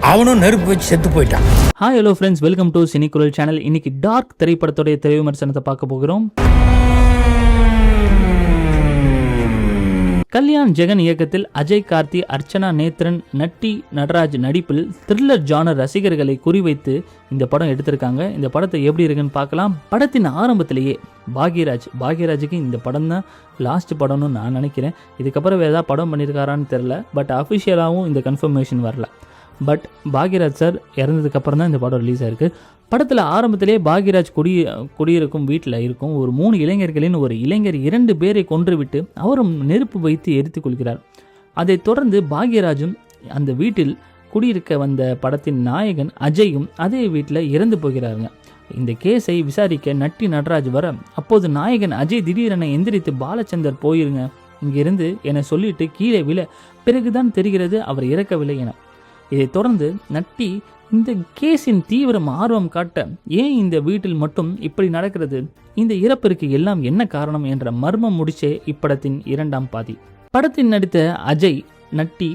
அவனும் நெருப்பு வச்சு செத்து போயிட்டான். Hi hello friends, welcome to Cinikural channel. இன்னைக்கு டார்க் திரைப்படத்துடைய திரை விமர்சனத்தை பார்க்க போகிறோம். கல்யாண் ஜெகன் இயக்கத்தில் அஜய் கார்த்தி, அர்ச்சனா நேத்ரன், நட்டி நடராஜ் நடிப்பில் த்ரில்லர் ஜானர் ரசிகர்களை குறிவைத்து இந்த படம் எடுத்திருக்காங்க. இந்த படத்தை எப்படி இருக்குன்னு பார்க்கலாம். படத்தின் ஆரம்பத்திலேயே பாக்யராஜுக்கு இந்த படம் தான் லாஸ்ட் படம்னு நான் நினைக்கிறேன். இதுக்கப்புறம் வேறு ஏதாவது படம் பண்ணியிருக்காரான்னு தெரில. பட் அஃபிஷியலாகவும் இந்த கன்ஃபர்மேஷன் வரல. பட் பாக்யராஜ் சார் இறந்ததுக்கப்புறம் தான் இந்த படம் ரிலீஸ் ஆயிருக்கு. படத்தில் ஆரம்பத்திலே பாக்யராஜ் குடியிருக்கும் வீட்டில் இருக்கும் ஒரு 3 இளைஞர்களின் ஒரு இளைஞர் 2 பேரை கொன்றுவிட்டு அவரும் நெருப்பு வைத்து எரித்து கொள்கிறார். அதைத் தொடர்ந்து பாக்யராஜும் அந்த வீட்டில் குடியிருக்க வந்த படத்தின் நாயகன் அஜயும் அதே வீட்டில் இறந்து போகிறாருங்க. இந்த கேஸை விசாரிக்க நட்டி நடராஜ் வர, அப்போது நாயகன் அஜய் திடீரென எந்திரித்து பாலச்சந்தர் போயிருங்க இங்கிருந்து என சொல்லிட்டு கீழே விழ, பிறகுதான் தெரிகிறது அவர் இறக்கவில்லை என. இதைத் தொடர்ந்து நட்டி இந்த கேஸின் தீவிரம் ஆர்வம் காட்ட, ஏன் இந்த வீட்டில் மட்டும் இப்படி நடக்கிறது, இந்த இறப்பிற்கு எல்லாம் என்ன காரணம் என்ற மர்மம் முடிச்சே இப்படத்தின் 2ஆம் பாதி. படத்தில் நடித்த அஜய், நட்டி,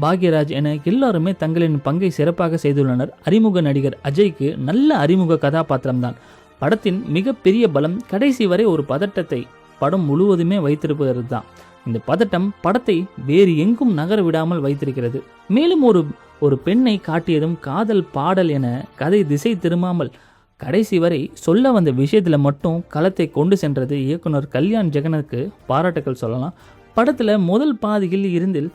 பாக்யராஜ் என எல்லாருமே தங்களின் பங்கை சிறப்பாக செய்துள்ளனர். அறிமுக நடிகர் அஜய்க்கு நல்ல அறிமுக கதாபாத்திரம்தான். படத்தின் மிகப்பெரிய பலம் கடைசி வரை ஒரு பதட்டத்தை படம் முழுவதுமே வைத்திருப்பது தான். இந்த பதட்டம் படத்தை வேறு எங்கும் நகர விடாமல் வைத்திருக்கிறது. மேலும் ஒரு பெண்ணை காட்டியதும் காதல் பாடல் என கதை திசை திரும்பாமல் கடைசி வரை சொல்ல வந்த விஷயத்தில் மட்டும் களத்தை கொண்டு சென்றது இயக்குனர் கல்யாண் ஜெகனுக்கு பாராட்டுக்கள் சொல்லலாம். படத்தில் முதல் பாதியில் இருந்தில்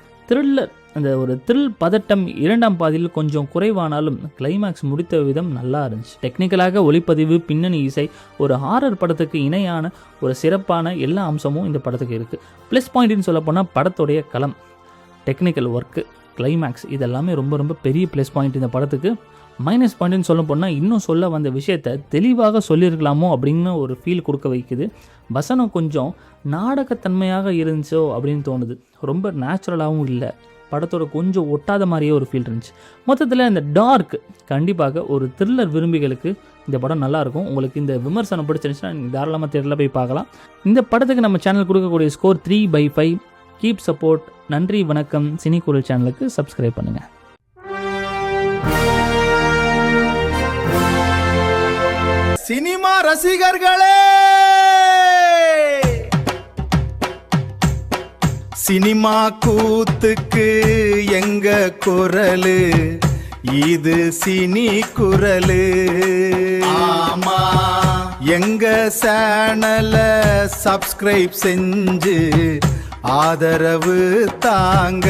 ஒரு த்ரில் பதட்டம் 2ஆம் பாதியில் கொஞ்சம் குறைவானாலும் கிளைமேக்ஸ் முடித்த விதம் நல்லா இருந்துச்சு. டெக்னிக்கலாக ஒளிப்பதிவு, பின்னணி இசை, ஒரு ஹாரர் படத்துக்கு இணையான ஒரு சிறப்பான எல்லா அம்சமும் இந்த படத்துக்கு இருக்குது. ப்ளஸ் பாயிண்ட்னு சொல்லப்போனால் படத்துடைய களம், டெக்னிக்கல் ஒர்க்கு, கிளைமேக்ஸ் இதெல்லாமே ரொம்ப ரொம்ப பெரிய ப்ளஸ் பாயிண்ட் இந்த படத்துக்கு. மைனஸ் பாயிண்ட்னு சொல்ல போனால் இன்னும் சொல்ல வந்த விஷயத்தை தெளிவாக சொல்லியிருக்கலாமோ அப்படின்னு ஒரு ஃபீல் கொடுக்க வைக்குது. வசனம் கொஞ்சம் நாடகத்தன்மையாக இருந்துச்சோ அப்படின்னு தோணுது. ரொம்ப நேச்சுரலாகவும் இல்லை. படத்தோட கொஞ்சம் ஒட்டாத மாதிரியே ஒரு ஃபீல் இருந்துச்சு. மொத்தத்தில் இந்த டார்க் கண்டிப்பாக ஒரு த்ரில்லர் விரும்பிகளுக்கு இந்த படம் நல்லாயிருக்கும். உங்களுக்கு இந்த விமர்சனம் பிடிச்சிருந்துச்சுன்னா தாராளமாக தேட்டரில் போய் பார்க்கலாம். இந்த படத்துக்கு நம்ம சேனல் கொடுக்கக்கூடிய ஸ்கோர் 3/5. Keep support. நன்றி, வணக்கம். சினிகுரல் சேனலுக்கு சப்ஸ்கிரைப் பண்ணுங்கள். சினிமா ரசிகர்களே, சினிமா கூத்துக்கு எங்க குரலு, இது சினி குரலு. ஆமா, எங்க சேனல சப்ஸ்கிரைப் செஞ்சு ஆதரவு தாங்க.